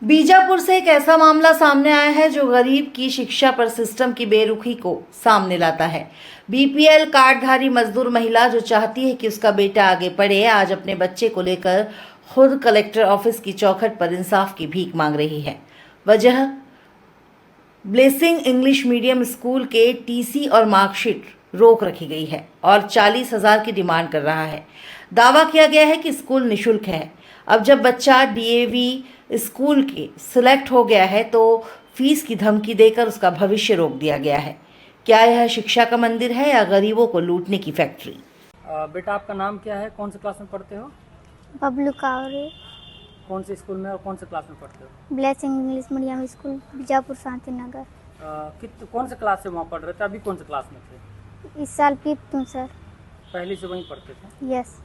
बीजापुर से एक ऐसा मामला सामने आया है जो गरीब की शिक्षा पर सिस्टम की बेरुखी को सामने लाता है। बीपीएल कार्डधारी मजदूर महिला जो चाहती है कि उसका बेटा आगे पढ़े, आज अपने बच्चे को लेकर खुद कलेक्टर ऑफिस की चौखट पर इंसाफ की भीख मांग रही है। वजह ब्लेसिंग इंग्लिश मीडियम स्कूल के टीसी और मार्कशीट रोक रखी गई है और 40,000 की डिमांड कर रहा है। दावा किया गया है कि स्कूल निशुल्क है। अब जब बच्चा डीएवी स्कूल के सिलेक्ट हो गया है तो फीस की धमकी देकर उसका भविष्य रोक दिया गया है। क्या यह शिक्षा का मंदिर है या गरीबों को लूटने की फैक्ट्री? बेटा आपका नाम क्या है, कौन से क्लास में पढ़ते हो? बबलू कावरे, कौन से स्कूल में और कौन से क्लास में पढ़ते हो? Blessing English medium school Bijapur Shanti Nagar. कौन से क्लास से वहाँ पढ़ रहे थे? अभी कौन से क्लास में थे? इस साल 5th हूँ सर। पहले से वहीं पढ़ते थे? यस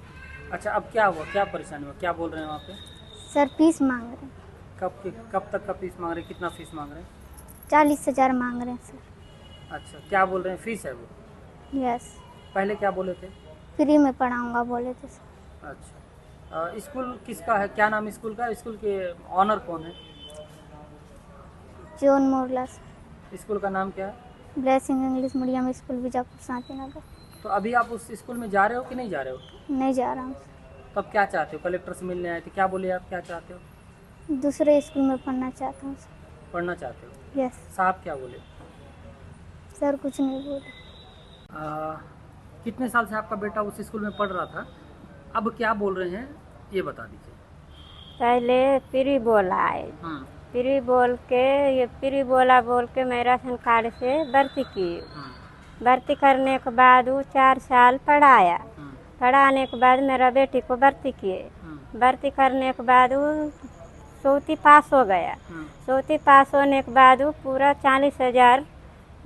अच्छा, अब क्या हुआ, क्या परेशानी हुआ, क्या बोल रहे हैं वहाँ पे? सर, फीस मांग रहे हैं। कब तक का फीस मांग रहे हैं, कितना फीस मांग रहे हैं? 40,000 मांग रहे हैं सर। अच्छा, क्या बोल रहे हैं, फीस है वो? यस, पहले क्या बोले थे? फ्री में पढ़ाऊंगा बोले थे सर। अच्छा, स्कूल किसका है, क्या नाम स्कूल का? स्कूल के ऑनर कौन है? John मोरला sir. स्कूल का नाम क्या है? Blessing English medium school Bijapur Shanti Nagar. तो अभी आप उस स्कूल में जा रहे हो कि नहीं जा रहे हो? नहीं जा रहा हूँ सर। तो अब क्या चाहते हो? कलेक्टर से मिलने आए थे, क्या बोले आप, क्या चाहते हो? दूसरे स्कूल में पढ़ना चाहता हूँ सर। पढ़ना चाहते हो? यस साहब क्या बोले? सर, कुछ नहीं बोले। कितने साल से आपका बेटा उस स्कूल में पढ़ रहा था, अब क्या बोल रहे हैं ये बता दीजिए। पहले फ्री बोला है, फ्री बोल के ये फ्री बोला बोल के मैं राशन कार्ड से भर्ती की। भर्ती करने के बाद वो 4 साल पढ़ाया। पढ़ाने के बाद मेरा बेटी को भर्ती किए। भर्ती करने के बाद वो 4वीं पास हो गया। 4वीं पास होने के बाद वो पूरा 40,000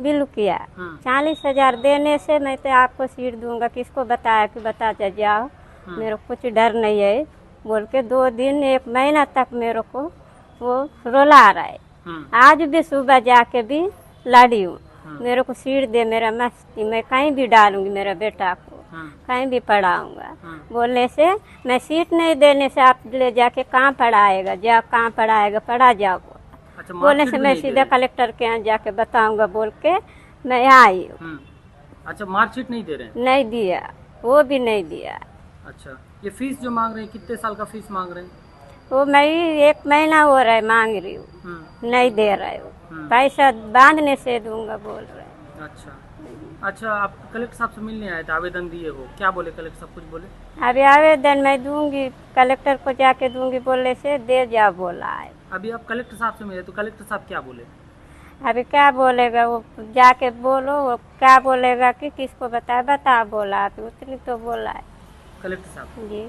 बिल किया। 40,000 देने से मैं तो आपको सीट दूंगा, किसको बताया कि बताते जाओ, मेरे को कुछ डर नहीं है बोल के 2 दिन 1 महीना तक मेरे को वो रुला रहा है। आज भी सुबह जाके भी लड़ी हूँ, मेरे को सीट दे, मेरा मस्ती, मैं कहीं भी डालूंगी मेरा बेटा को, कहीं भी पढ़ाऊंगा बोलने से मैं सीट नहीं देने से आप ले जाके कहाँ पढ़ाएगा, जा कहाँ पढ़ाएगा, पढ़ा जाओ। अच्छा, बोलने से मैं सीधे कलेक्टर के यहाँ जाके बताऊंगा बोल के मैं आई हूँ। अच्छा, मार्कशीट नहीं दे रहे हैं? नहीं दिया, वो भी नहीं दिया। अच्छा, ये फीस जो मांग रहे हैं, कितने साल का फीस मांग रहे हैं? वो मैं 1 महीना हो रहा है मांग रही हूँ, नहीं दे रहे हो, पैसा बांधने से दूंगा बोल रहे हैं। अच्छा, आप कलेक्टर साहब से मिलने आए थे, आवेदन दिए हो, क्या बोले कलेक्टर साहब, कुछ बोले? अभी आवेदन मैं दूंगी, कलेक्टर को जाके दूंगी बोलने से दे जा बोला है। अभी आप कलेक्टर साहब से मिले तो कलेक्टर साहब क्या बोले? अभी क्या बोलेगा वो, जाके बोलो, वो क्या बोलेगा कि किसको बताए, बता बोला, अभी उतनी तो बोला है कलेक्टर साहब जी।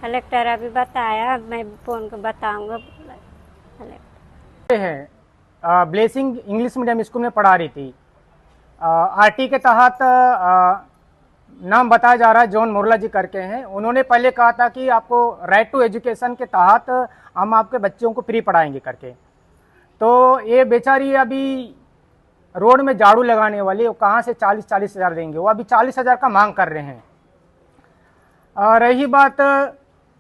कलेक्टर अभी बताया, मैं फोन को बताऊंगा बोला कलेक्टर। है ब्लेसिंग इंग्लिश मीडियम स्कूल में पढ़ा रही थी। आरटी के तहत नाम बताया जा रहा है, जॉन मोरला जी करके हैं। उन्होंने पहले कहा था कि आपको राइट टू एजुकेशन के तहत हम आपके बच्चों को फ्री पढ़ाएंगे करके। तो ये बेचारी अभी रोड में झाड़ू लगाने वाली, वो कहाँ से 40,000 देंगे, वो अभी 40,000 का मांग कर रहे हैं। रही बात,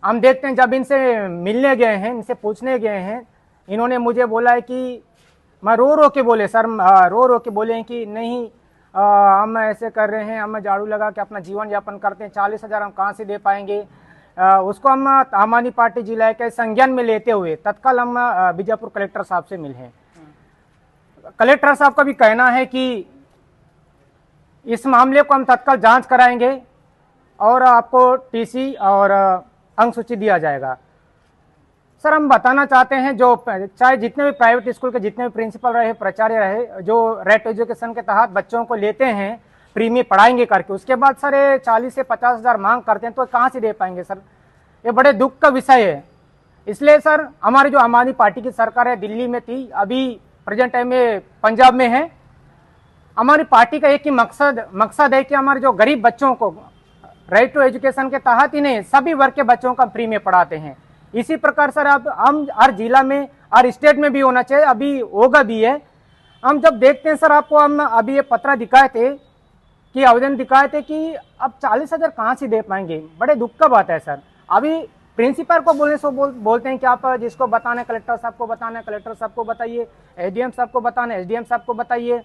हम देखते हैं जब इनसे मिलने गए हैं, इनसे पूछने गए हैं, इन्होंने मुझे बोला है कि मैं रो के बोले सर, रो के बोले हैं कि नहीं, हम ऐसे कर रहे हैं, हम झाड़ू लगा के अपना जीवन यापन करते हैं, 40,000 हम कहाँ से दे पाएंगे। उसको हम आम पार्टी जिला के संज्ञान में लेते हुए तत्काल हम बीजापुर कलेक्टर साहब से मिले हैं। कलेक्टर साहब का भी कहना है कि इस मामले को हम तत्काल जांच कराएंगे और आपको टीसी और अंक सूची दिया जाएगा। सर, हम बताना चाहते हैं, जो चाहे जितने भी प्राइवेट स्कूल के जितने भी प्रिंसिपल रहे, प्राचार्य रहे, जो रेट एजुकेशन के तहत बच्चों को लेते हैं फ्री में पढ़ाएंगे करके, उसके बाद सर 40 से 50,000 मांग करते हैं, तो कहाँ से दे पाएंगे सर? ये बड़े दुख का विषय है। इसलिए सर, हमारी जो आम आदमी पार्टी की सरकार है, दिल्ली में थी, अभी प्रेजेंट टाइम में पंजाब में है। हमारी पार्टी का एक ही मकसद है कि हमारे जो गरीब बच्चों को राइट टू एजुकेशन के तहत ही नहीं, सभी वर्ग के बच्चों को फ्री में पढ़ाते हैं। इसी प्रकार सर अब हम हर जिला में, हर स्टेट में भी होना चाहिए, अभी होगा भी है। हम जब देखते हैं सर, आपको हम अभी ये पत्र दिखाए थे कि आवेदन दिखाए थे कि अब 40,000 कहाँ से दे पाएंगे, बड़े दुख का बात है सर। अभी प्रिंसिपल को बोलने से बोलते हैं कि आप जिसको बताना है कलेक्टर साहब को बताना है, कलेक्टर साहब को बताइए, एसडीएम साहब को बताना है, एसडीएम साहब को बताइए,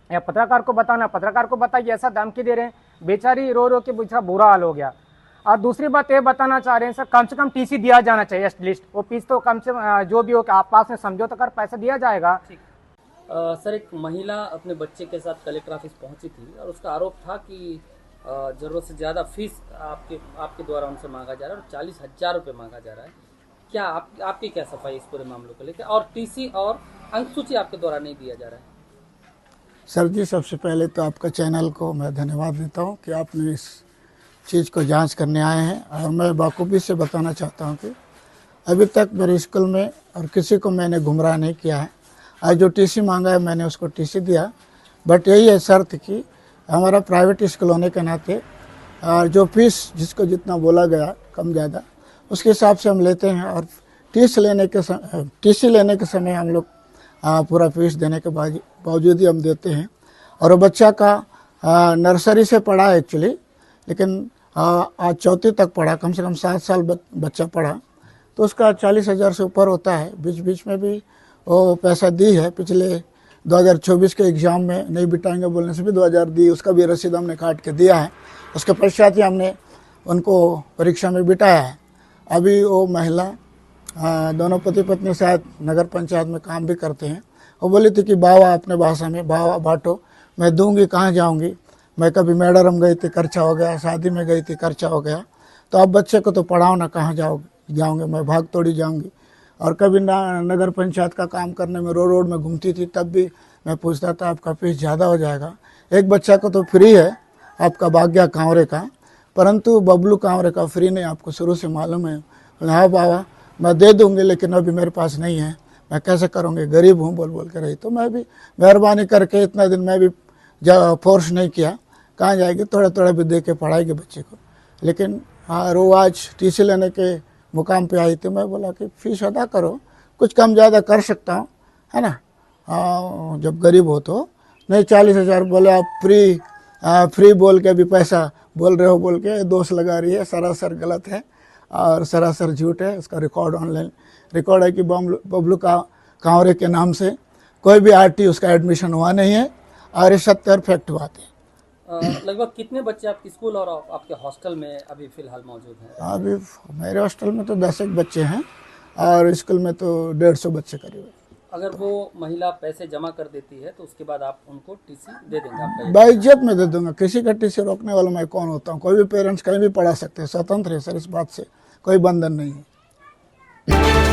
या पत्रकार को बताना है, पत्रकार को बताइए, ऐसा धमकी दे रहे हैं। बेचारी रो रो के बेचारा बुरा हाल हो गया। और दूसरी बात ये बताना चाह रहे हैं सर, कम से कम टीसी दिया जाना चाहिए एटलीस्ट। वो फीस तो कम से जो भी हो कि आप पास में समझौता कर पैसा दिया जाएगा। सर, एक महिला अपने बच्चे के साथ कलेक्टर ऑफिस पहुंची थी और उसका आरोप था कि जरूरत से ज़्यादा फीस आपके द्वारा उनसे मांगा जा रहा है और 40,000 रुपये मांगा जा रहा है। क्या आपकी क्या सफाई इस पूरे मामलों को लेकर, और टीसी और अंक सूची आपके द्वारा नहीं दिया जा रहा है? सर जी, सबसे पहले तो आपका चैनल को मैं धन्यवाद देता हूं कि आपने इस चीज़ को जांच करने आए हैं। और मैं बाखूबी से बताना चाहता हूं कि अभी तक मेरे स्कूल में और किसी को मैंने गुमराह नहीं किया है। आज जो टीसी मांगा है मैंने उसको टीसी दिया, बट यही है शर्त कि हमारा प्राइवेट स्कूल होने के नाते जो फीस जिसको जितना बोला गया कम ज़्यादा उसके हिसाब से हम लेते हैं। और टीसी लेने के समय हम लोग पूरा फीस देने के बावजूद ही हम देते हैं। और वो बच्चा का नर्सरी से पढ़ा एक्चुअली, लेकिन आज चौथी तक पढ़ा, कम से कम 7 साल बच्चा पढ़ा, तो उसका 40,000 से ऊपर होता है। बीच बीच में भी वो पैसा दी है। पिछले 2024 के एग्ज़ाम में नहीं बिठाएंगे बोलने से भी 2000 दी, उसका भी रसीद हमने काट के दिया है। उसके पश्चात ही हमने उनको परीक्षा में बिठाया है। अभी वो महिला दोनों पति पत्नी शायद नगर पंचायत में काम भी करते हैं। वो बोली थी कि बावा, अपने भाषा में बावा बांटो, मैं दूंगी, कहाँ जाऊंगी, मैं कभी मेडरम गई थी खर्चा हो गया, शादी में गई थी खर्चा हो गया, तो आप बच्चे को तो पढ़ाओ ना, कहाँ जाऊँगे, मैं भाग तोड़ी जाऊँगी। और कभी नगर पंचायत का काम करने में रोड में घूमती थी, तब भी मैं पूछता था आपका फीस ज़्यादा हो जाएगा। एक बच्चा को तो फ्री है आपका भाग्या कांवरे का, परंतु बबलू कांवरे का फ्री नहीं, आपको शुरू से मालूम है। हाँ बाबा, मैं दे दूंगी, लेकिन अभी मेरे पास नहीं है, मैं कैसे करूँगी, गरीब हूँ बोल के रही। तो मैं भी मेहरबानी करके इतना दिन मैं भी फोर्स नहीं किया, कहाँ जाएगी, थोड़ा थोड़ा भी दे के पढ़ाएगी बच्चे को। लेकिन हाँ, वो आज टीसी लेने के मुकाम पे आई थी। मैं बोला कि फीस अदा करो, कुछ कम ज़्यादा कर सकता हूँ, है ना, जब गरीब हो तो। नहीं 40,000 बोले, आप फ्री बोल के भी पैसा बोल रहे हो बोल के दोष लगा रही है। सरासर गलत है और सरासर झूठ है। उसका रिकॉर्ड ऑनलाइन रिकॉर्ड है कि बबलू कांवरे के नाम से कोई भी आरटी उसका एडमिशन हुआ नहीं है, और ये सत्य और फैक्ट बात है। लगभग कितने बच्चे आपके स्कूल और आपके हॉस्टल में अभी फिलहाल मौजूद हैं? अभी मेरे हॉस्टल में तो 10 एक बच्चे हैं और स्कूल में तो 150 बच्चे करीब है। अगर वो महिला पैसे जमा कर देती है तो उसके बाद आप उनको टीसी दे देंगे? आपका बाइज्जत में दे दूंगा, किसी का टीसी रोकने वाला मैं कौन होता हूँ। कोई भी पेरेंट्स कहीं भी पढ़ा सकते हैं, स्वतंत्र है सर, इस बात से कोई बंधन नहीं है।